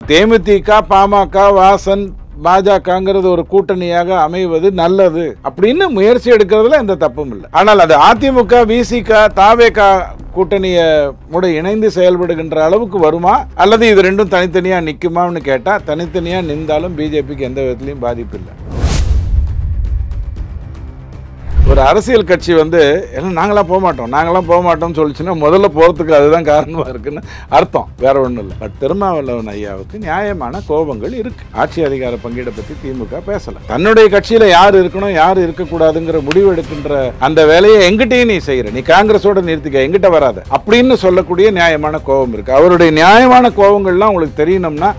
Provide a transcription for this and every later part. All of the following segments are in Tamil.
தேமுதிக, பாமக, வாசன், பாஜகங்கிறது ஒரு கூட்டணியாக அமைவது நல்லது அப்படின்னு முயற்சி எடுக்கிறதுல எந்த தப்பும் இல்லை. ஆனால் அது அதிமுக, விசிக, தாவேக கூட்டணிய கூட இணைந்து செயல்படுகின்ற அளவுக்கு வருமா, அல்லது இது ரெண்டும் தனித்தனியா நிக்குமான்னு கேட்டா, தனித்தனியா நின்றாலும் பிஜேபிக்கு எந்த விதத்திலையும் பாதிப்பு இல்லை. ஒரு அரசியல் கட்சி நாங்களாம் போக மாட்டோம்னு சொல்லிச்சுன்னா முதல்ல போகிறதுக்கு அதுதான் காரணமாக இருக்குன்னு அர்த்தம், வேற ஒன்றும் இல்லை. பட் திருமாவளவன் ஐயாவுக்கு நியாயமான கோபங்கள் இருக்கு. ஆட்சி அதிகார பங்கீடை பற்றி திமுக பேசலை. தன்னுடைய கட்சியில் யார் இருக்கணும் யார் இருக்கக்கூடாதுங்கிற முடிவு எடுக்கின்ற அந்த வேலையை எங்கிட்டையும் நீ செய்கிற, நீ காங்கிரஸோட நிறுத்திக்க, எங்கிட்ட வராது அப்படின்னு சொல்லக்கூடிய நியாயமான கோபம் இருக்கு. அவருடைய நியாயமான கோபங்கள்லாம் உங்களுக்கு தெரியணும்னா,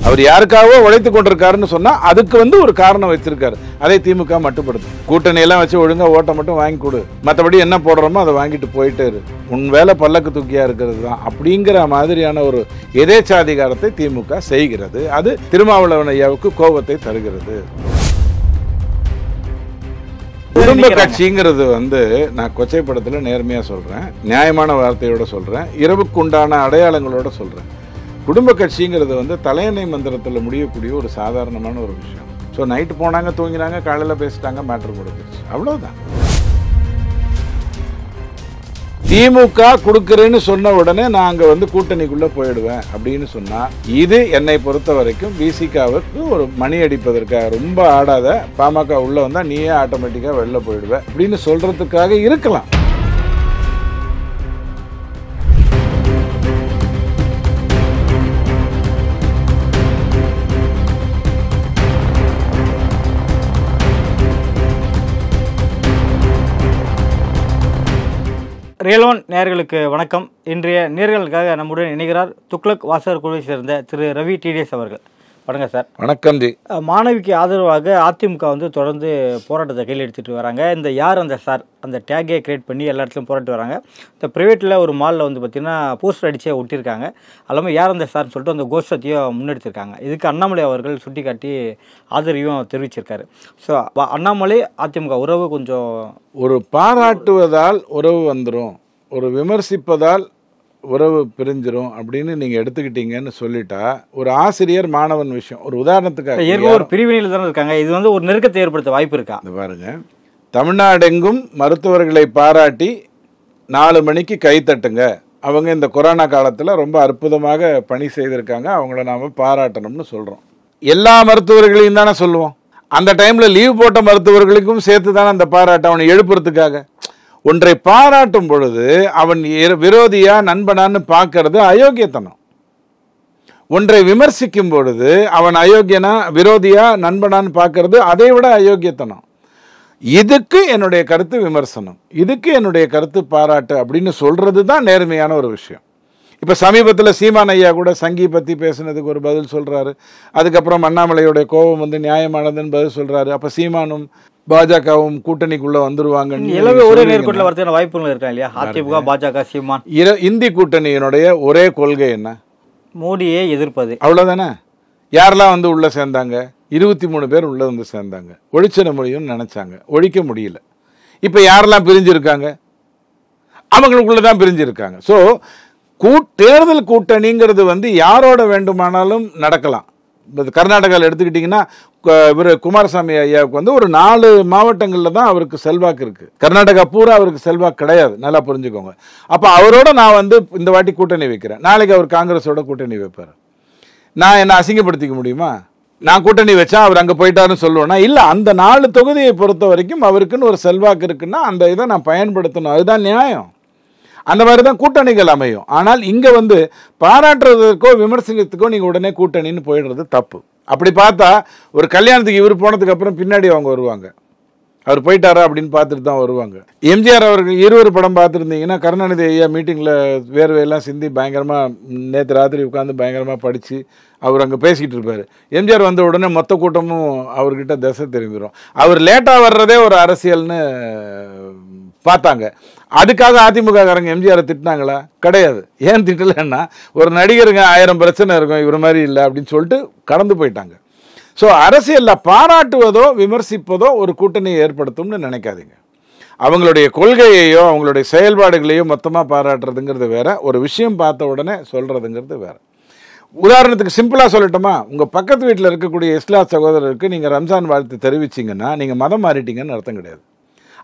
அவர் யாருக்காகவோ உழைத்துக் கொண்டிருக்காருன்னு சொன்னா அதுக்கு ஒரு காரணம் வச்சிருக்காரு. அதை திமுக மட்டுப்படுத்தும். கூட்டணி எல்லாம் வச்சு ஒழுங்கா ஓட்டை மட்டும் வாங்கி கொடு, மற்றபடி என்ன போடுறோமோ அதை வாங்கிட்டு போயிட்டே இரு, உன் வேலை பல்லக்கு தூக்கியா இருக்கிறது தான் அப்படிங்கிற மாதிரியான ஒரு எதேச்சாதிகாரத்தை திமுக செய்கிறது. அது திருமாவளவன் ஐயாவுக்கு கோபத்தை தருகிறது. குடும்ப கட்சிங்கிறது நான் கொச்சைப்படத்துல நேர்மையா சொல்றேன், நியாயமான வார்த்தையோட சொல்றேன், இரவுக்கு உண்டான அடையாளங்களோட சொல்றேன். குடும்ப கட்சிங்கிறது தலையணை மந்திரத்தில் முடியக்கூடிய ஒரு சாதாரணமான ஒரு விஷயம். ஸோ நைட்டு போனாங்க, தூங்கினாங்க, காலையில் பேசிட்டாங்க, மேட்ரு முடிஞ்சிருச்சு, அவ்வளோதான். திமுக கொடுக்குறேன்னு சொன்ன உடனே நான் அங்கே கூட்டணிக்குள்ளே போயிடுவேன் அப்படின்னு சொன்னால், இது என்னை பொறுத்த வரைக்கும் விசிகாவுக்கு ஒரு மணி அடிப்பதற்காக, ரொம்ப ஆடாத, பாமக உள்ளே வந்தால் நீயே ஆட்டோமேட்டிக்காக வெளில போயிடுவேன் அப்படின்னு சொல்கிறதுக்காக இருக்கலாம். ரியல் ஒன் நேயர்களுக்கு வணக்கம். இன்றைய நேயர்களுக்காக நம்முடன் இணைகிறார் துக்ளக் வாசகர் குழுவை சேர்ந்த திரு ரவி டிடிஎஸ் அவர்கள். வணக்கம் சார். வணக்கம் ஜி. மாணவிக்கு ஆதரவாக அதிமுக தொடர்ந்து போராட்டத்தை கையில் எடுத்துகிட்டு வராங்க. இந்த யார் அந்த சார் அந்த டேக்கே கிரியேட் பண்ணி எல்லா இடத்துலையும் போராட்டு வராங்க. இந்த ப்ரைவேட்டில் ஒரு மாலில் பார்த்திங்கன்னா போஸ்டர் அடிச்சே ஒட்டியிருக்காங்க. எல்லாமே யார் அந்த சார்னு சொல்லிட்டு அந்த கோஷத்தையும் முன்னெடுத்திருக்காங்க. இதுக்கு அண்ணாமலை அவர்கள் சுட்டி காட்டி ஆதரவையும் தெரிவிச்சிருக்காரு. ஸோ அண்ணாமலை அதிமுக உறவு கொஞ்சம் ஒரு பாராட்டுவதால் உறவு வந்துடும், ஒரு விமர்சிப்பதால் உறவு பிரிஞ்சிரும் அப்படின்னு நீங்க எடுத்துக்கிட்டீங்கன்னு சொல்லிட்டா, ஒரு ஆசிரியர் மாணவன் விஷயம் ஒரு உதாரணத்துக்காக ஒரு பிரிவினையில் தானே இருக்காங்க. இது ஒரு நெருக்கத்தை ஏற்படுத்த வாய்ப்பு இருக்கா? பாருங்க, தமிழ்நாடெங்கும் மருத்துவர்களை பாராட்டி 4 மணிக்கு கைத்தட்டுங்க, அவங்க இந்த கொரோனா காலத்தில் ரொம்ப அற்புதமாக பணி செய்திருக்காங்க, அவங்கள நாம பாராட்டணும்னு சொல்றோம். எல்லா மருத்துவர்களையும் தானே சொல்லுவோம். அந்த டைம்ல லீவ் போட்ட மருத்துவர்களுக்கும் சேர்த்து தானே அந்த பாராட்டு, அவனை எழுப்புறதுக்காக. ஒன்றை பாராட்டும் பொழுது அவன் விரோதியா நண்பனான்னு பார்க்கறது அயோக்கியத்தனம். ஒன்றை விமர்சிக்கும் பொழுது அவன் அயோக்கியனா விரோதியா நண்பனான்னு பார்க்கறது அதை விட அயோக்கியத்தனம். இதுக்கு என்னுடைய கருத்து விமர்சனம், இதுக்கு என்னுடைய கருத்து பாராட்டு அப்படின்னு சொல்றது தான் நேர்மையான ஒரு விஷயம். இப்போ சமீபத்தில் சீமான் ஐயா கூட சங்கி பற்றி பேசுனதுக்கு ஒரு பதில் சொல்கிறாரு. அதுக்கப்புறம் அண்ணாமலையோடைய கோபம் நியாயமானதுன்னு பதில் சொல்கிறாரு. அப்போ சீமானும் பாஜகவும் கூட்டணிக்குள்ளே வந்துருவாங்கன்னு ஒரே நேர்கூட்டில் வரதுக்கான வாய்ப்புகள் இருக்கா இல்லையா? அதிமுக, பாஜக, சீமான் இந்தி கூட்டணியினுடைய ஒரே கொள்கை என்ன? மோடியை எதிர்ப்பது, அவ்வளோதானே. யாரெல்லாம் உள்ளே சேர்ந்தாங்க? 23 பேர் உள்ளே சேர்ந்தாங்க. ஒழிச்சிட முடியும்னு நினச்சாங்க, ஒழிக்க முடியல. இப்போ யாரெல்லாம் பிரிஞ்சிருக்காங்க? அவங்களுக்குள்ள தான் பிரிஞ்சிருக்காங்க. ஸோ தேர்தல் கூட்டணிங்கிறது யாரோட வேண்டுமானாலும் நடக்கலாம். கர்நாடகாவில் எடுத்துக்கிட்டிங்கன்னா இவர் குமாரசாமி ஐயாவுக்கு ஒரு 4 மாவட்டங்களில் தான் அவருக்கு செல்வாக்கு இருக்குது. கர்நாடகா பூரா அவருக்கு செல்வாக்கு கிடையாது, நல்லா புரிஞ்சுக்கோங்க. அப்போ அவரோட நான் இந்த வாட்டி கூட்டணி வைக்கிறேன், நாளைக்கு அவர் காங்கிரஸோட கூட்டணி வைப்பார். நான் என்ன அசிங்கப்படுத்திக்க முடியுமா? நான் கூட்டணி வச்சா அவர் அங்கே போயிட்டாருன்னு சொல்லுவேன்னா இல்லை. அந்த 4 தொகுதியை பொறுத்த வரைக்கும் அவருக்குன்னு ஒரு செல்வாக்கு இருக்குன்னா அந்த இதை நான் பயன்படுத்தணும், அதுதான் நியாயம். அந்த மாதிரி தான் கூட்டணிகள் அமையும். ஆனால் இங்கே பாராட்டுறதுக்கோ விமர்சனத்துக்கோ நீங்கள் உடனே கூட்டணின்னு போயிடுறது தப்பு. அப்படி பார்த்தா ஒரு கல்யாணத்துக்கு இவர் போனதுக்கு அப்புறம் பின்னாடி அவங்க வருவாங்க, அவர் போயிட்டாரா அப்படின்னு பார்த்துட்டு தான் வருவாங்க. எம்ஜிஆர் அவர்கள் 20 படம் பார்த்துருந்தீங்கன்னா கருணாநிதி ஐயா மீட்டிங்கில் வேர்வையெல்லாம் சிந்தி பயங்கரமாக நேற்று ராத்திரி உட்காந்து பயங்கரமாக படித்து அவர் அங்கே பேசிக்கிட்டு இருப்பார். எம்ஜிஆர் வந்த உடனே மொத்த கூட்டமும் அவர்கிட்ட திசை திரும்பிடும். அவர் லேட்டாக வர்றதே ஒரு அரசியல்னு பார்த்தாங்க. அதுக்காக அதிமுககாரங்க எம்ஜிஆரை திட்டினாங்களா? கிடையாது. ஏன் திட்டலைன்னா, ஒரு நடிகருங்க 1000 பிரச்சனை இருக்கும், இவர் மாதிரி இல்லை அப்படின்னு சொல்லிட்டு கடந்து போயிட்டாங்க. ஸோ அரசியலில் பாராட்டுவதோ விமர்சிப்பதோ ஒரு கூட்டணியை ஏற்படுத்தும்னு நினைக்காதீங்க. அவங்களுடைய கொள்கையையோ அவங்களுடைய செயல்பாடுகளையோ மொத்தமாக பாராட்டுறதுங்கிறது வேற, ஒரு விஷயம் பார்த்த உடனே சொல்கிறதுங்கிறது வேற. உதாரணத்துக்கு சிம்பிளாக சொல்லட்டுமா, உங்கள் பக்கத்து வீட்டில் இருக்கக்கூடிய இஸ்லாம் சகோதரருக்கு நீங்கள் ரம்ஜான் வாழ்த்து தெரிவிச்சிங்கன்னா நீங்கள் மதம் மாறிட்டீங்கன்னு அர்த்தம் கிடையாது.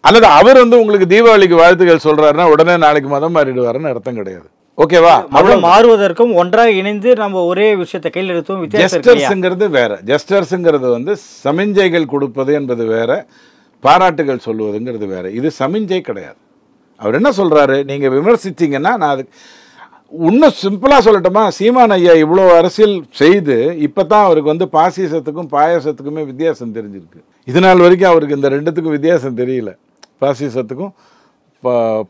அல்லது அவர் உங்களுக்கு தீபாவளிக்கு வாழ்த்துக்கள் சொல்கிறாருன்னா உடனே நாளைக்கு மதம் மாறிடுவாருன்னு அர்த்தம் கிடையாது. ஓகேவா? அவ்வளோ மாறுவதற்கும் ஒன்றாக இணைந்து நம்ம ஒரே விஷயத்தை கையில் எடுத்தோம். ஜெஸ்டர்ஸுங்கிறது வேற. ஜெஸ்டர்ஸுங்கிறது சமிஞ்சைகள் கொடுப்பது என்பது வேற, பாராட்டுகள் சொல்வதுங்கிறது வேற. இது சமிஞ்சை கிடையாது. அவர் என்ன சொல்றாரு, நீங்க விமர்சித்தீங்கன்னா நான் அதுக்கு இன்னும் சிம்பிளா சொல்லட்டுமா, சீமான் ஐயா இவ்வளோ அரசியல் செய்து இப்பதான் அவருக்கு பாசிசத்துக்கும் பாயாசத்துக்குமே வித்தியாசம் தெரிஞ்சிருக்கு. இது நாள் வரைக்கும் அவருக்கு இந்த ரெண்டுத்துக்கும் வித்தியாசம் தெரியல. பாசிசத்துக்கும்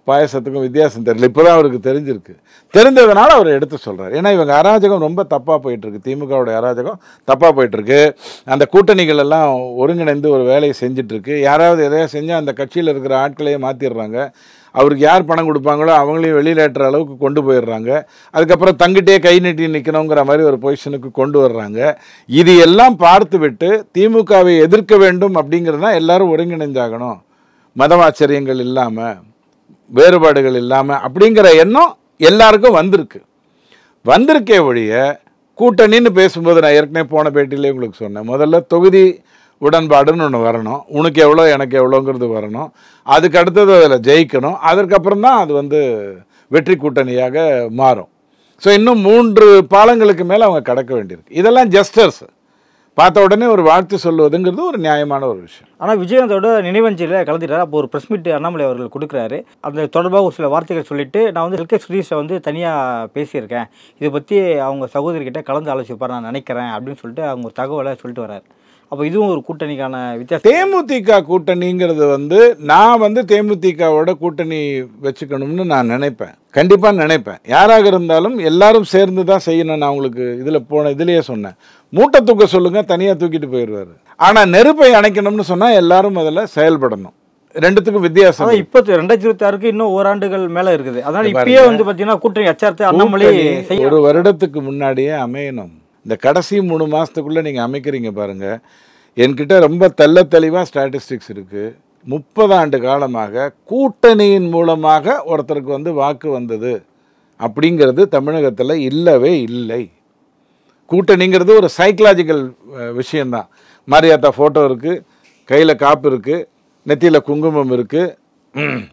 பாயசத்துக்கும் வித்தியாசம் தெரியல. இப்போதான் அவருக்கு தெரிஞ்சிருக்கு. தெரிஞ்சதுனால அவர் எடுத்து சொல்றாரு. ஏன்னா இவங்க அராஜகம் ரொம்ப தப்பா போயிட்டு இருக்கு. திமுகவுடைய அராஜகம் தப்பா போயிட்டு இருக்கு. அந்த கூட்டணிகள் எல்லாம் ஒருங்கிணைந்து ஒரு வேலையை செஞ்சுட்டு இருக்கு. யாராவது எதையா செஞ்சா அந்த கட்சியில் இருக்கிற ஆட்களையே மாத்திடுறாங்க. அவருக்கு யார் பணம் கொடுப்பாங்களோ அவங்களையும் வெளியிலேற்ற அளவுக்கு கொண்டு போயிடுறாங்க. அதுக்கப்புறம் தங்கிட்டே கை நீட்டி நிற்கணுங்கிற மாதிரி ஒரு பொசிஷனுக்கு கொண்டு வர்றாங்க. இது எல்லாம் பார்த்து விட்டு திமுகவை எதிர்க்க வேண்டும் அப்படிங்கிறதுனா எல்லாரும் ஒருங்கிணைஞ்சாகணும், மதமாச்சரியங்கள் இல்லாமல், வேறுபாடுகள் இல்லாமல் அப்படிங்கிற எண்ணம் எல்லாருக்கும் வந்திருக்கே ஒழிய கூட்டணின்னு பேசும்போது நான் ஏற்கனவே போன பேட்டியிலே உங்களுக்கு சொன்னேன், முதல்ல தொகுதி உடன்பாடுன்னு ஒன்று வரணும், உனக்கு எவ்வளோ எனக்கு எவ்வளோங்கிறது வரணும், அதுக்கு அடுத்தது அதில் ஜெயிக்கணும், அதற்கப்புறம் தான் அது வெற்றி கூட்டணியாக மாறும். ஸோ இன்னும் 3 பாலங்களுக்கு மேலே அவங்க கடக்க வேண்டியிருக்கு. இதெல்லாம் ஜஸ்டர்ஸ் பார்த்த உடனே ஒரு வாழ்த்து சொல்லுவதுங்கிறது ஒரு நியாயமான ஒரு விஷயம். ஆனால் விஜயகாந்தோட நினைவஞ்சலியில் கலந்துட்டார். அப்போ ஒரு ப்ரெஸ் மீட் அண்ணாமலை அவர்கள் கொடுக்குறாரு. அந்த தொடர்பாக ஒரு சில வார்த்தைகள் சொல்லிட்டு, நான் எல்கே சுரேஷை தனியாக பேசியிருக்கேன், இதை பற்றி அவங்க சகோதரிக்கிட்ட கலந்து ஆலோசிப்பார் நான் நினைக்கிறேன் அப்படின்னு சொல்லிட்டு அவங்க ஒரு தகவலை சொல்லிட்டு வர்றாரு. அப்போ இதுவும் ஒரு கூட்டணிக்கான வித்தியாசம். தேமுதிக கூட்டணிங்கிறது நான் தேமுதிகவோட கூட்டணி வச்சுக்கணும்னு நான் நினைப்பேன், கண்டிப்பாக நினைப்பேன். யாராக இருந்தாலும் எல்லாரும் சேர்ந்து தான் செய்யணும். நான் உங்களுக்கு இதுலேயே சொன்னேன், மூட்டை தூக்க சொல்லுங்க, தனியாக தூக்கிட்டு போயிடுவாரு. ஆனால் நெருப்பை அணைக்கணும்னு சொன்னால் எல்லாரும் அதில் செயல்படணும். ரெண்டுத்துக்கும் வித்தியாசம். இப்போ 2026க்கு இன்னும் ஓராண்டுகள் மேலே இருக்குது. அதனால இப்பயே பார்த்தீங்கன்னா கூட்டணி அச்சாரத்தை அண்ணாமலை ஒரு வருடத்துக்கு முன்னாடியே அமையணும். இந்த கடைசி 3 மாதத்துக்குள்ளே நீங்கள் அமைக்கிறீங்க பாருங்க. என்கிட்ட ரொம்ப தெளிவாக ஸ்டாட்டிஸ்டிக்ஸ் இருக்குது. 30 ஆண்டு காலமாக கூட்டணியின் மூலமாக ஒருத்தருக்கு வாக்கு வந்தது அப்படிங்கிறது தமிழகத்தில் இல்லவே இல்லை. கூட்டணிங்கிறது ஒரு சைக்கலாஜிக்கல் விஷயந்தான். மாரியாத்தா ஃபோட்டோ இருக்குது, கையில் காப்பு இருக்குது, நெத்தியில் குங்குமம் இருக்குது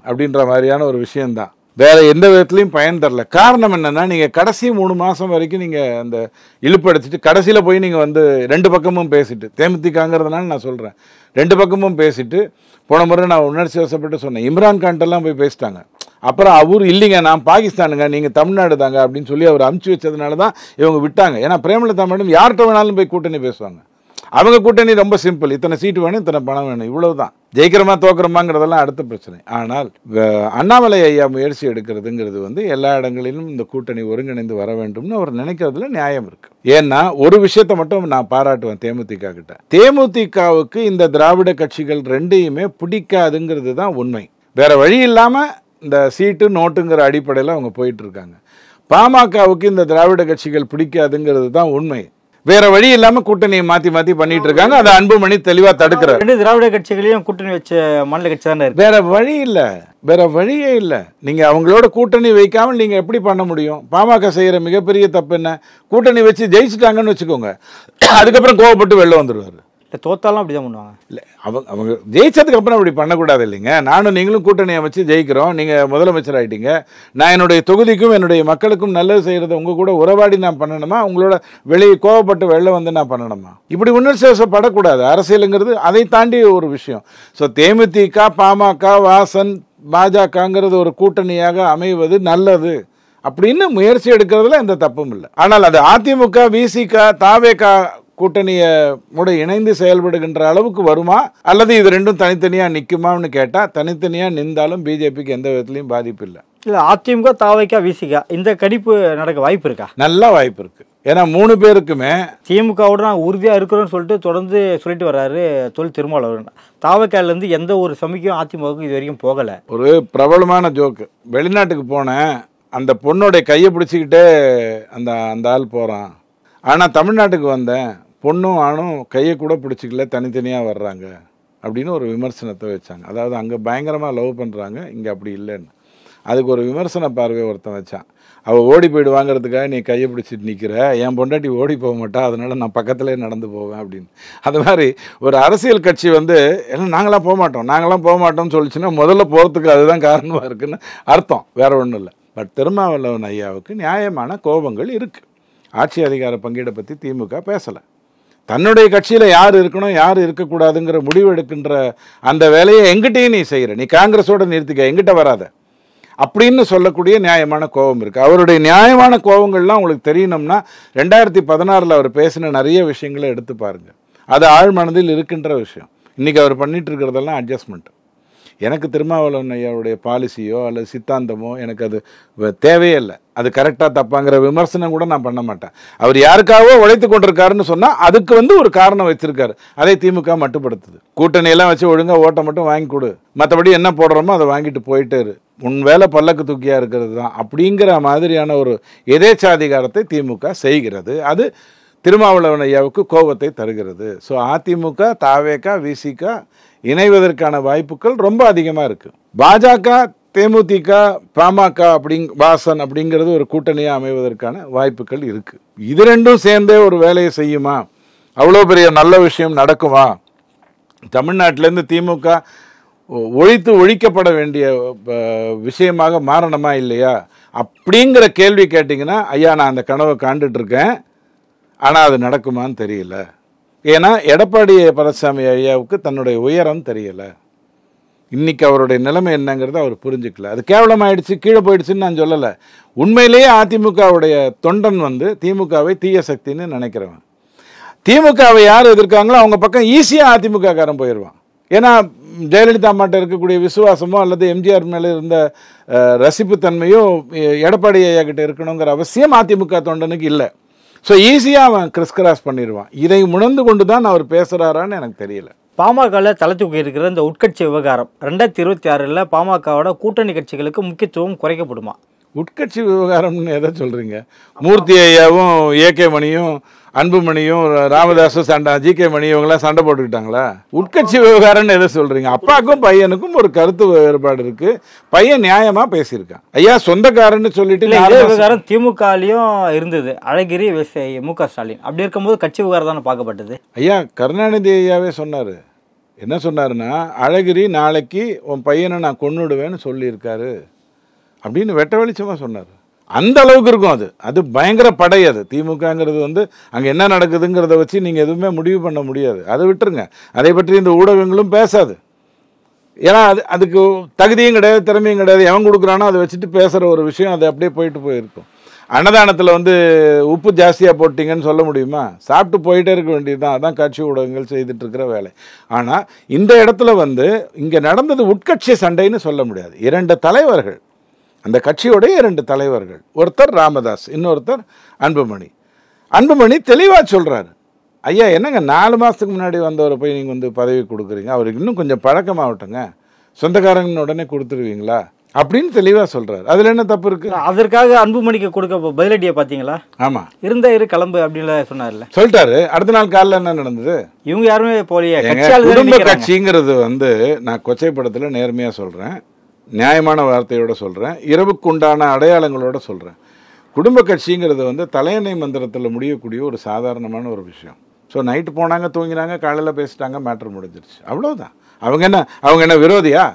அப்படின்ற மாதிரியான ஒரு விஷயந்தான். வேற எந்த விதத்துலையும் பயன் தரல. காரணம் என்னன்னா, நீங்கள் கடைசி 3 மாதம் வரைக்கும் நீங்கள் அந்த இழுப்படிச்சிட்டு கடைசியில் போய் நீங்கள் 2 பக்கமும் பேசிட்டு, தேமுதிகங்கிறதுனால நான் சொல்கிறேன், 2 பக்கமும் பேசிட்டு, போன முறை நான் உணர்ச்சி வசப்பட்டு சொன்னேன், இம்ரான்கான்ட்டெல்லாம் போய் பேசிட்டாங்க. அப்புறம் அவர் இல்லைங்க நான் பாகிஸ்தானுங்க, நீங்கள் தமிழ்நாடு தாங்க அப்படின்னு சொல்லி அவர் அமுச்சு வச்சதுனால தான் இவங்க விட்டாங்க. ஏன்னா பிரேமலதா மேடம் யார்கிட்ட வேணாலும் போய் கூட்டணி பேசுவாங்க. அவங்க கூட்டணி ரொம்ப சிம்பிள், இத்தனை சீட்டு வேணும், இத்தனை பணம் வேணும், இவ்வளவுதான். ஜெயிக்கிறமா தோக்கிறமாங்கிறதெல்லாம் அடுத்த பிரச்சனை. ஆனால் அண்ணாமலை ஐயா முயற்சி எடுக்கிறதுங்கிறது எல்லா இடங்களிலும் இந்த கூட்டணி ஒருங்கிணைந்து வர வேண்டும்னு அவர் நினைக்கிறதுல நியாயம் இருக்கு. ஏன்னா ஒரு விஷயத்தை மட்டும் நான் பாராட்டுவேன் தேமுதிக கிட்ட, தேமுதிகவுக்கு இந்த திராவிட கட்சிகள் ரெண்டையுமே பிடிக்காதுங்கிறது தான் உண்மை. வேற வழி இல்லாம இந்த சீட்டு நோட்டுங்கிற அடிப்படையில் அவங்க போயிட்டு இருக்காங்க. பாமகவுக்கு இந்த திராவிட கட்சிகள் பிடிக்காதுங்கிறது தான் உண்மை. வேற வழி இல்லாம கூட்டணியை மாத்தி பண்ணிட்டு இருக்காங்க. அதை அன்புமணி தெளிவா தடுக்கிறார். திராவிட கட்சிகளையும் கூட்டணி வச்ச மாநில கட்சி தானே இருக்கு. வேற வழி இல்ல, வேற வழியே இல்ல. நீங்க அவங்களோட கூட்டணி வைக்காமல் நீங்க எப்படி பண்ண முடியும்? பாமக செய்யற மிகப்பெரிய தப்பு என்ன, கூட்டணி வச்சு ஜெயிச்சுட்டாங்கன்னு வச்சுக்கோங்க, அதுக்கப்புறம் கோவப்பட்டு வெளில வந்துருவாரு. தோத்தாலும் அப்படிதான் பண்ணுவாங்க. இல்லை அவங்க ஜெயிச்சதுக்கு அப்புறம் அப்படி பண்ணக்கூடாது இல்லைங்க. நானும் நீங்களும் கூட்டணியை வச்சு ஜெயிக்கிறோம், நீங்கள் முதலமைச்சர் ஆகிட்டீங்க, நான் என்னுடைய தொகுதிக்கும் என்னுடைய மக்களுக்கும் நல்லது செய்கிறத உங்கள் கூட உறவாடி நான் பண்ணணுமா, உங்களோட வெளியே கோவப்பட்டு வெளில நான் பண்ணணுமா? இப்படி உணர்ச்சிவசப்படக்கூடாது. அரசியலுங்கிறது அதை தாண்டி ஒரு விஷயம். ஸோ தேமுதிக, பாமக, வாசன், பாஜகங்கிறது ஒரு கூட்டணியாக அமைவது நல்லது அப்படின்னு முயற்சி எடுக்கிறதுல எந்த தப்பும் இல்லை. ஆனால் அது அதிமுக, விசிக, தாவேக கூட்டணியை கூட இணைந்து செயல்படுகின்ற அளவுக்கு வருமா, அல்லது இது ரெண்டும் தனித்தனியா நிற்குமான்னு கேட்டா, தனித்தனியா நின்றாலும் பிஜேபிக்கு எந்த விதத்திலையும் பாதிப்பு இல்லை. இல்லை, அதிமுக, தாவைக்கா, விசிகா இந்த கணிப்பு நடக்க வாய்ப்பு இருக்கா? நல்ல வாய்ப்பு இருக்கு. ஏன்னா 3 பேருக்குமே திமுகவோட நான் உறுதியாக இருக்கிறோன்னு சொல்லிட்டு தொடர்ந்து சொல்லிட்டு வர்றாரு தொல் திருமாவளவன். தாவைக்காலேருந்து எந்த ஒரு சமிக்கையும் அதிமுகவுக்கு இது வரைக்கும் போகலை. ஒரு பிரபலமான ஜோக்கு, வெளிநாட்டுக்கு போனேன், அந்த பொண்ணோடைய கையை பிடிச்சிக்கிட்டே அந்த ஆள் போகிறான், ஆனால் தமிழ்நாட்டுக்கு வந்தேன், பொண்ணும் ஆணும் கையை கூட பிடிச்சிக்கல, தனித்தனியாக வர்றாங்க அப்படின்னு ஒரு விமர்சனத்தை வச்சாங்க. அதாவது அங்கே பயங்கரமாக லவ் பண்ணுறாங்க, இங்கே அப்படி இல்லைன்னு. அதுக்கு ஒரு விமர்சன பார்வையை ஒருத்தன் வச்சான். அவள் ஓடி போயிடுவாங்கிறதுக்காக நீ கையை பிடிச்சிட்டு நிற்கிற, என் பொண்டாட்டி ஓடி போக மாட்டா, அதனால் நான் பக்கத்துலேயே நடந்து போவேன் அப்படின்னு. அது மாதிரி ஒரு அரசியல் கட்சி வந்து எல்லாம் நாங்களாம் போக மாட்டோம்னு சொல்லிச்சுன்னா முதல்ல போகிறதுக்கு அதுதான் காரணமாக இருக்குன்னு அர்த்தம், வேற ஒன்றும் இல்லை. பட் திருமாவளவன் ஐயாவுக்கு நியாயமான கோபங்கள் இருக்குது. ஆட்சி அதிகார பங்கீடை பற்றி திமுக பேசலை. தன்னுடைய கட்சியில் யார் இருக்கணும் யார் இருக்கக்கூடாதுங்கிற முடிவு எடுக்கின்ற அந்த வேலையை எங்கிட்டையும் நீ செய்கிற, நீ காங்கிரஸோட நிறுத்திக்க, எங்கிட்ட வராத அப்படின்னு சொல்லக்கூடிய நியாயமான கோபம் இருக்குது. அவருடைய நியாயமான கோபங்கள்லாம் உங்களுக்கு தெரியணும்னா 2016 அவர் பேசின நிறைய விஷயங்களை எடுத்து பாருங்க. அது ஆழ்மனதில் இருக்கின்ற விஷயம். இன்றைக்கி அவர் பண்ணிட்டு இருக்கிறதெல்லாம் அட்ஜஸ்ட்மெண்ட். எனக்கு திருமாவளவன் ஐயாவுடைய பாலிசியோ அல்லது சித்தாந்தமோ எனக்கு அது தேவையே இல்லை. அது கரெக்டாக தப்பாங்கிற விமர்சனம் கூட நான் பண்ண மாட்டேன். அவர் யாருக்காகவோ உழைத்து கொண்டிருக்காருன்னு சொன்னால் அதுக்கு வந்து ஒரு காரணம் வச்சிருக்காரு. அதை திமுக மட்டுப்படுத்துது. கூட்டணியெல்லாம் வச்சு ஒழுங்காக ஓட்டை மட்டும் வாங்கி கொடு, மற்றபடி என்ன போடுறோமோ அதை வாங்கிட்டு போயிட்டே இரு, உன் வேலை பல்லக்கு தூக்கியாக இருக்கிறது தான் அப்படிங்கிற மாதிரியான ஒரு எதேச்சாதிகாரத்தை திமுக செய்கிறது. அது திருமாவளவன் ஐயாவுக்கு கோபத்தை தருகிறது. ஸோ அதிமுக, தாவேகா, விசிக இணைவதற்கான வாய்ப்புகள் ரொம்ப அதிகமாக இருக்குது. பாஜக, தேமுதிக, பாமக வாசன் அப்படிங்கிறது ஒரு கூட்டணியாக அமைவதற்கான வாய்ப்புகள் இருக்குது. இது ரெண்டும் சேர்ந்தே ஒரு வேலையை செய்யுமா? அவ்வளோ பெரிய நல்ல விஷயம் நடக்குமா? தமிழ்நாட்டிலேருந்து திமுக ஒழிக்கப்பட வேண்டிய விஷயமாக மாறணுமா இல்லையா அப்படிங்கிற கேள்வி கேட்டிங்கன்னா, ஐயா நான் அந்த கனவை காண்டுட்டு இருக்கேன், ஆனால் அது நடக்குமான்னு தெரியல. ஏன்னா எடப்பாடி பழனிசாமி ஐயாவுக்கு தன்னுடைய உயரம் தெரியலை. இன்னைக்கு அவருடைய நிலைமை என்னங்கிறத அவர் புரிஞ்சுக்கல. அது கேவலமாயிடுச்சு, கீழே போயிடுச்சுன்னு நான் சொல்லலை. உண்மையிலேயே அதிமுகவுடைய தொண்டன் வந்து திமுகவை தீய சக்தின்னு நினைக்கிறவன். திமுகவை யார் எதிர்க்காங்களோ அவங்க பக்கம் ஈஸியாக அதிமுக காரன் போயிடுவான். ஏன்னா ஜெயலலிதா அம்மாட்ட இருக்கக்கூடிய விசுவாசமோ அல்லது எம்ஜிஆர் மேலே இருந்த ரசிப்புத்தன்மையோ எடப்பாடி ஐயா கிட்ட இருக்கணுங்கிற அவசியம் அதிமுக தொண்டனுக்கு இல்லை. ஸோ ஈஸியாக அவன் கிறிஸ் பண்ணிடுவான். இதை உணர்ந்து கொண்டு தான் அவர் பேசுகிறாரான்னு எனக்கு தெரியல. பாமகவில் தலை தூக்கி இருக்கிற இந்த உட்கட்சி விவகாரம் 2026 பாமகவோட கூட்டணி கட்சிகளுக்கு முக்கியத்துவம் குறைக்கப்படுமா? உட்கட்சி விவகாரம்னு எதை சொல்கிறீங்க? மூர்த்தி ஐயாவும் ஏகே மணியும் அன்புமணியும் ராமதாஸும் சண்டை, ஜிகே மணி இவங்கெல்லாம் சண்டை போட்டுக்கிட்டாங்களா? உட்கட்சி விவகாரம்னு எதை சொல்கிறீங்க? அப்பாவுக்கும் பையனுக்கும் ஒரு கருத்து வேறுபாடு இருக்குது. பையன் நியாயமாக பேசியிருக்கான். ஐயா சொந்தக்காரன்னு சொல்லிட்டு விவகாரம் திமுகலையும் இருந்தது, அழகிரி மு.க. ஸ்டாலின். அப்படி இருக்கும்போது கட்சி விவகாரம் தானே பார்க்கப்பட்டது. ஐயா கருணாநிதி ஐயாவே சொன்னார். என்ன சொன்னாருன்னா, அழகிரி நாளைக்கு உன் பையனை நான் கொன்னுடுவேன்னு சொல்லியிருக்காரு அப்படின்னு வெட்ட வெளிச்சமாக சொன்னார். அந்த அளவுக்கு இருக்கும். அது பயங்கர படை. அது திமுகங்கிறது வந்து அங்கே என்ன நடக்குதுங்கிறத வச்சு நீங்கள் எதுவுமே முடிவு பண்ண முடியாது. அதை விட்டுருங்க. அதை பற்றி இந்த ஊடகங்களும் பேசாது. ஏன்னா அதுக்கு தகுதியும் கிடையாது, திறமையும் கிடையாது. எவன் கொடுக்குறானோ அதை வச்சுட்டு பேசுகிற ஒரு விஷயம் அது அப்படியே போயிருக்கும். அன்னதானத்தில் வந்து உப்பு ஜாஸ்தியாக போட்டிங்கன்னு சொல்ல முடியுமா? சாப்பிட்டு போயிட்டே இருக்க வேண்டியது தான். அதான் காட்சி ஊடகங்கள் செய்துட்டு இருக்கிற வேலை. ஆனால் இந்த இடத்துல வந்து இங்கே நடந்தது உட்கட்சி சண்டைன்னு சொல்ல முடியாது. 2 தலைவர்கள், அந்த கட்சியோடைய 2 தலைவர்கள், ஒருத்தர் ராமதாஸ், இன்னொருத்தர் அன்புமணி தெளிவாக சொல்கிறாரு, ஐயா என்னங்க 4 மாதத்துக்கு முன்னாடி வந்தவரை போய் நீங்கள் வந்து பதவி கொடுக்குறீங்க, அவருக்கு இன்னும் கொஞ்சம் பழக்கமாகட்டுங்க, சொந்தக்காரங்க உடனே கொடுத்துருவீங்களா அப்படின்னு தெளிவாக சொல்கிறார். அதில் என்ன தப்பு இருக்குது? அதற்காக அன்புமணிக்கு கொடுக்க பதிலடியை பார்த்தீங்களா? ஆமாம், கிளம்பு அப்படின்னு சொன்னார்ல, சொல்லிட்டாரு. அடுத்த நாள் காலையில் என்ன நடந்தது? இவங்க யாருமே போலியே. குடும்ப கட்சிங்கிறது வந்து நான் கொச்சைப்படத்தில் நேர்மையாக சொல்கிறேன், நியாயமான வார்த்தையோடு சொல்கிறேன், இரவுக்குண்டான அடையாளங்களோடு சொல்கிறேன். குடும்ப கட்சிங்கிறது வந்து தலையணை மந்திரத்தில் முடியக்கூடிய ஒரு சாதாரணமான ஒரு விஷயம். ஸோ நைட்டு போனாங்க, தூங்கினாங்க, காலையில் பேசிட்டாங்க, மேட்ரு முடிஞ்சிருச்சு, அவ்வளோதான். அவங்க என்ன விரோதியா?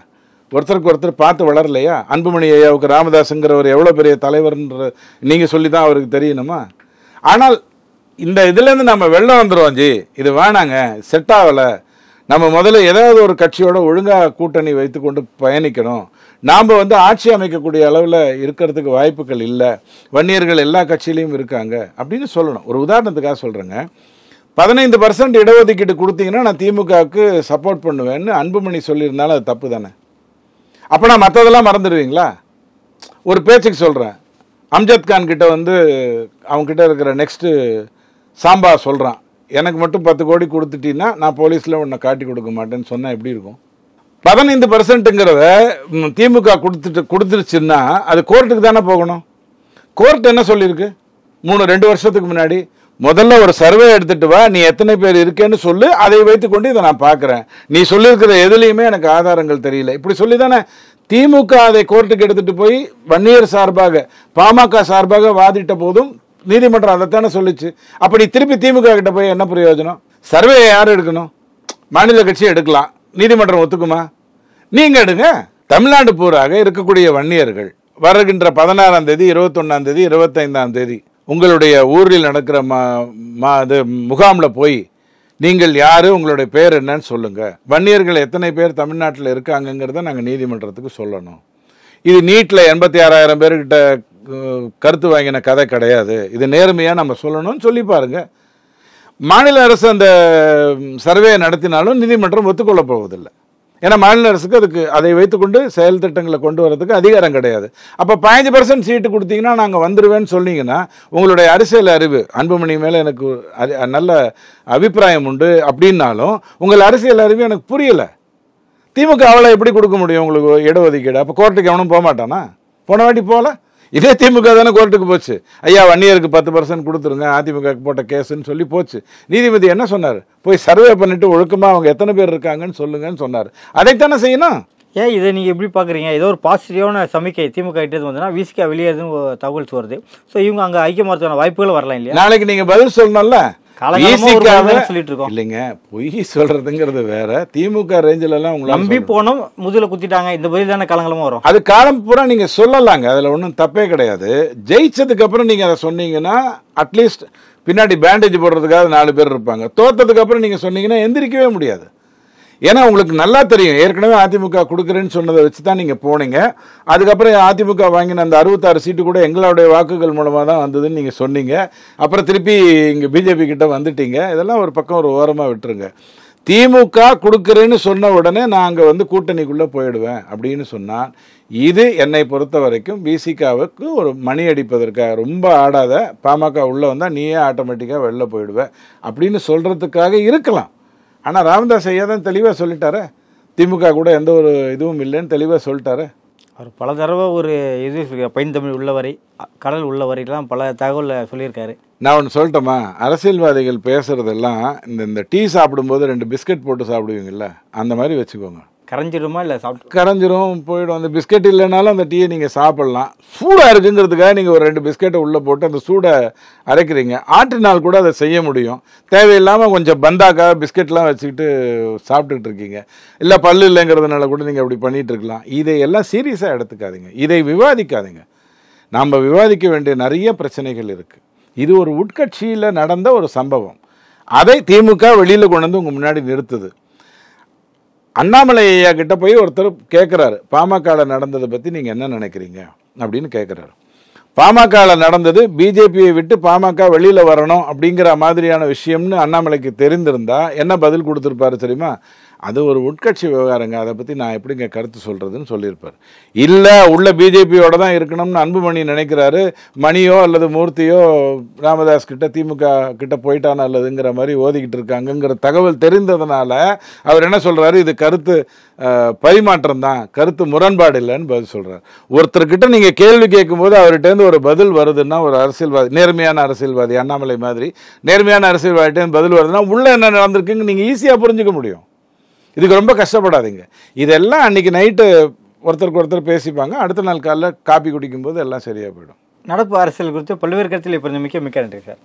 ஒருத்தருக்கு ஒருத்தர் பார்த்து வளரலையா? அன்புமணி ஐயாவுக்கு ராமதாஸுங்கிறவர் எவ்வளோ பெரிய தலைவர்ன்ற நீங்கள் சொல்லி தான் அவருக்கு தெரியணுமா? ஆனால் இந்த இதுலேருந்து நம்ம வெளில வந்துடுவோம். இது வேணாங்க, செட் ஆகலை, நம்ம முதல்ல ஏதாவது ஒரு கட்சியோட ஒழுங்காக கூட்டணி வைத்து கொண்டு பயணிக்கணும், நாம் வந்து ஆட்சி அமைக்கக்கூடிய அளவில் இருக்கிறதுக்கு வாய்ப்புகள் இல்லை, வன்னியர்கள் எல்லா கட்சியிலையும் இருக்காங்க அப்படின்னு சொல்லணும். ஒரு உதாரணத்துக்காக சொல்கிறேங்க, 15% இடஒதுக்கீடு கொடுத்தீங்கன்னா நான் திமுகவுக்கு சப்போர்ட் பண்ணுவேன்னு அன்புமணி சொல்லியிருந்தாலும் அது தப்பு தானே? அப்போ நான் மற்றதெல்லாம் மறந்துடுவீங்களா? ஒரு பேச்சுக்கு சொல்கிறேன், அம்ஜத் கான் கிட்ட வந்து அவங்ககிட்ட இருக்கிற நெக்ஸ்ட்டு சாம்பா சொல்கிறான், எனக்கு மட்டும் 10 கோடி கொடுத்துட்டீங்கன்னா நான் போலீஸில் உன்னை காட்டி கொடுக்க மாட்டேன்னு சொன்னால் எப்படி இருக்கும்? 15%ங்கிறத திமுக கொடுத்துருச்சுன்னா அது கோர்ட்டுக்கு தானே போகணும். கோர்ட் என்ன சொல்லியிருக்கு? 2 வருஷத்துக்கு முன்னாடி முதல்ல ஒரு சர்வே எடுத்துட்டு வா, நீ எத்தனை பேர் இருக்கேன்னு சொல்லு, அதை வைத்துக்கொண்டு இதை நான் பார்க்குறேன். நீ சொல்லியிருக்கிற எதுலேயுமே எனக்கு ஆதாரங்கள் தெரியல. இப்படி சொல்லி தானே திமுக அதை கோர்ட்டுக்கு எடுத்துட்டு போய் வன்னியர் சார்பாக பாமக சார்பாக வாதிட்ட போதும் நீதிமன்றம் அதைத்தானே சொல்லிச்சு. அப்படி திருப்பி திமுக கிட்ட போய் என்ன பிரயோஜனம்? சர்வே யார் எடுக்கணும்? மாநில கட்சி எடுக்கலாம், நீதிமன்றம் ஒத்துக்குமா? நீங்க எடுங்க. தமிழ்நாடு பூராக இருக்கக்கூடிய வன்னியர்கள் வருகின்ற 16ஆம் தேதி, 21ஆம் தேதி, 25ஆம் தேதி உங்களுடைய ஊரில் நடக்கிற முகாமில் போய் நீங்கள் யாரு, உங்களுடைய பேர் என்னன்னு சொல்லுங்க. வன்னியர்கள் எத்தனை பேர் தமிழ்நாட்டில் இருக்காங்கங்கிறத நாங்கள் நீதிமன்றத்துக்கு சொல்லணும். இது நீட்டில் 86,000 பேர்கிட்ட கருத்து வாங்கின கதை கிடையாது. இது நேர்மையாக நம்ம சொல்லணும்னு சொல்லி பாருங்க. மாநில அரசு அந்த சர்வே நடத்தினாலும் நீதிமன்றம் ஒத்துக்கொள்ள போவதில்லை. ஏன்னா மாநில அரசுக்கு அதுக்கு அதை வைத்துக்கொண்டு செயல் திட்டங்களை கொண்டு வரதுக்கு அதிகாரம் கிடையாது. அப்போ 15% சீட்டு கொடுத்தீங்கன்னா நாங்கள் வந்துடுவேன்னு சொன்னீங்கன்னா உங்களுடைய அரசியல் அறிவு, அன்புமணி மேலே எனக்கு நல்ல அபிப்பிராயம் உண்டு அப்படின்னாலும் உங்கள் அரசியல் அறிவு எனக்கு புரியலை. திமுக அவளை எப்படி கொடுக்க முடியும் உங்களுக்கு இடஒதுக்கீடு? அப்போ கோர்ட்டுக்கு எவனும் போக மாட்டானா? போன வாட்டி போகல, இதே திமுக தானே கோர்ட்டுக்கு போச்சு. ஐயா வன்னியருக்கு 10% கொடுத்துருங்க, அதிமுக போட்ட கேஸுன்னு சொல்லி போச்சு. நீதிபதி என்ன சொன்னார்? போய் சர்வே பண்ணிட்டு ஒழுக்கமாக அவங்க எத்தனை பேர் இருக்காங்கன்னு சொல்லுங்கன்னு சொன்னார். அதைத்தானே செய்யணும். ஏன் இதை நீங்கள் எப்படி பார்க்குறீங்க? ஏதோ ஒரு பாசிட்டிவான சமிக்கை திமுக கிட்டே வந்ததுன்னா விசிகா வெளியேறதுன்னு தகவல் வருது. ஸோ இவங்க அங்கே ஐக்கியமாறதுக்கான வாய்ப்புகள் வரலாம் இல்லையா? நாளைக்கு நீங்கள் பதில் சொல்லணும்ல. சொல்லிட்டு இருக்கோம் இல்லைங்க, பொய் சொல்றதுங்கிறது வேற. திமுக ரேஞ்சில எல்லாம் உங்களை நம்பி போனோம், முதல்ல குத்திட்டாங்க, இந்த பதில் தானே காலங்களமா வரும். அது காலம் பூரா நீங்க சொல்லலாங்க, அதுல ஒன்றும் தப்பே கிடையாது. ஜெயிச்சதுக்கு அப்புறம் நீங்க அதை சொன்னீங்கன்னா அட்லீஸ்ட் பின்னாடி பேண்டேஜ் போடுறதுக்காக 4 பேர் இருப்பாங்க. தோத்ததுக்கு அப்புறம் நீங்க சொன்னீங்கன்னா எந்திரிக்கவே முடியாது. ஏன்னா உங்களுக்கு நல்லா தெரியும், ஏற்கனவே அதிமுக கொடுக்குறேன்னு சொன்னதை வச்சு தான் நீங்கள் போனீங்க. அதுக்கப்புறம் அதிமுக வாங்கின அந்த 66 சீட்டு கூட எங்களுடைய வாக்குகள் மூலமாக தான் வந்ததுன்னு நீங்கள் சொன்னீங்க. அப்புறம் திருப்பி இங்கே பிஜேபி கிட்ட வந்துட்டீங்க. இதெல்லாம் ஒரு பக்கம் ஒரு ஓரமாக விட்டுருங்க. திமுக கொடுக்குறேன்னு சொன்ன உடனே நான் அங்கே கூட்டணிக்குள்ளே போயிடுவேன் அப்படின்னு சொன்னால் இது என்னை பொறுத்த வரைக்கும் பிசிகாவுக்கு ஒரு மணி அடிப்பதற்காக, ரொம்ப ஆடாத, பாமக உள்ளே வந்தால் நீயே ஆட்டோமேட்டிக்காக வெளில போயிடுவேன் அப்படின்னு சொல்கிறதுக்காக இருக்கலாம். ஆனால் ராமதாஸ் ஐயா தான் தெளிவாக சொல்லிட்டாரு, திமுக கூட எந்த ஒரு இதுவும் இல்லைன்னு தெளிவாக சொல்லிட்டாரு. அவர் பல தடவை ஒரு இது பைந்தமிழ் உள்ளவரை, கடல் உள்ளவரைலாம் பல தகவலை சொல்லியிருக்காரு. நான் ஒன்று சொல்லட்டோமா? அரசியல்வாதிகள் பேசுகிறதெல்லாம் இந்த டீ சாப்பிடும்போது 2 பிஸ்கட் போட்டு சாப்பிடுவீங்கல்ல, அந்த மாதிரி வச்சுக்கோங்க. கரைஞ்சிடுமா? இல்லை சாப்பிட்டு கரைஞ்சிரும், போயிடும். அந்த பிஸ்கட் இல்லைனாலும் அந்த டீயை நீங்கள் சாப்பிட்லாம். சூடாக இருக்குங்கிறதுக்காக நீங்கள் ஒரு 2 பிஸ்கெட்டை உள்ளே போட்டு அந்த சூடை அரைக்கிறீங்க. ஆற்றினால் கூட அதை செய்ய முடியும். தேவையில்லாமல் கொஞ்சம் பந்தாக்காக பிஸ்கெட்லாம் வச்சுக்கிட்டு சாப்பிட்டுட்டு இருக்கீங்க. இல்லை பல்லு இல்லைங்கிறதுனால கூட நீங்கள் அப்படி பண்ணிகிட்டு இருக்கலாம். இதையெல்லாம் சீரியஸாக எடுத்துக்காதீங்க, இதை விவாதிக்காதீங்க. நாம் விவாதிக்க வேண்டிய நிறைய பிரச்சனைகள் இருக்குது. இது ஒரு உட்கட்சியில் நடந்த ஒரு சம்பவம். அதை திமுக வெளியில் கொண்டு வந்து உங்கள் முன்னாடி நிறுத்துது. அண்ணாமலை ஐயா கிட்ட போய் ஒருத்தர் கேட்குறாரு, பாமகவில் நடந்ததை பற்றி நீங்கள் என்ன நினைக்கிறீங்க அப்படின்னு கேட்குறாரு. பாமகவில் நடந்தது பிஜேபியை விட்டு பாமக வெளியில் வரணும் அப்படிங்கிற மாதிரியான விஷயம்னு அண்ணாமலைக்கு தெரிந்திருந்தா என்ன பதில் கொடுத்துருப்பாரு தெரியுமா? அது ஒரு உட்கட்சி விவகாரங்க, அதை பற்றி நான் எப்படிங்க கருத்து சொல்கிறதுன்னு சொல்லியிருப்பார். இல்லை, உள்ள பிஜேபியோட தான் இருக்கணும்னு அன்புமணி நினைக்கிறாரு, மணியோ அல்லது மூர்த்தியோ ராமதாஸ் கிட்ட திமுக கிட்ட போயிட்டா நல்லதுங்கிற மாதிரி ஓதிக்கிட்டு இருக்காங்கங்கிற தகவல் தெரிந்ததுனால அவர் என்ன சொல்கிறாரு, இது கருத்து பரிமாற்றம் தான், கருத்து முரண்பாடு இல்லைன்னு பதில் சொல்கிறார். ஒருத்தர்கிட்ட நீங்கள் கேள்வி கேட்கும்போது அவர்கிட்டேருந்து ஒரு பதில் வருதுன்னா, ஒரு அரசியல்வாதி, நேர்மையான அரசியல்வாதி, அண்ணாமலை மாதிரி நேர்மையான அரசியல்வாதிட்டேருந்து பதில் வருதுன்னா உள்ளே என்ன நடந்திருக்குன்னு நீங்கள் ஈஸியாக புரிஞ்சுக்க முடியும். இதுக்கு ரொம்ப கஷ்டப்படாதீங்க. இதெல்லாம் அன்றைக்கி நைட்டு ஒருத்தருக்கு ஒருத்தர் பேசிப்பாங்க, அடுத்த நாள் காலைல காப்பி குடிக்கும்போது எல்லாம் சரியாக போயிடும். நடப்பு அரசியல் குறித்து பல்வேறு கருத்தில் இப்போ மிக்க நன்றி சார்.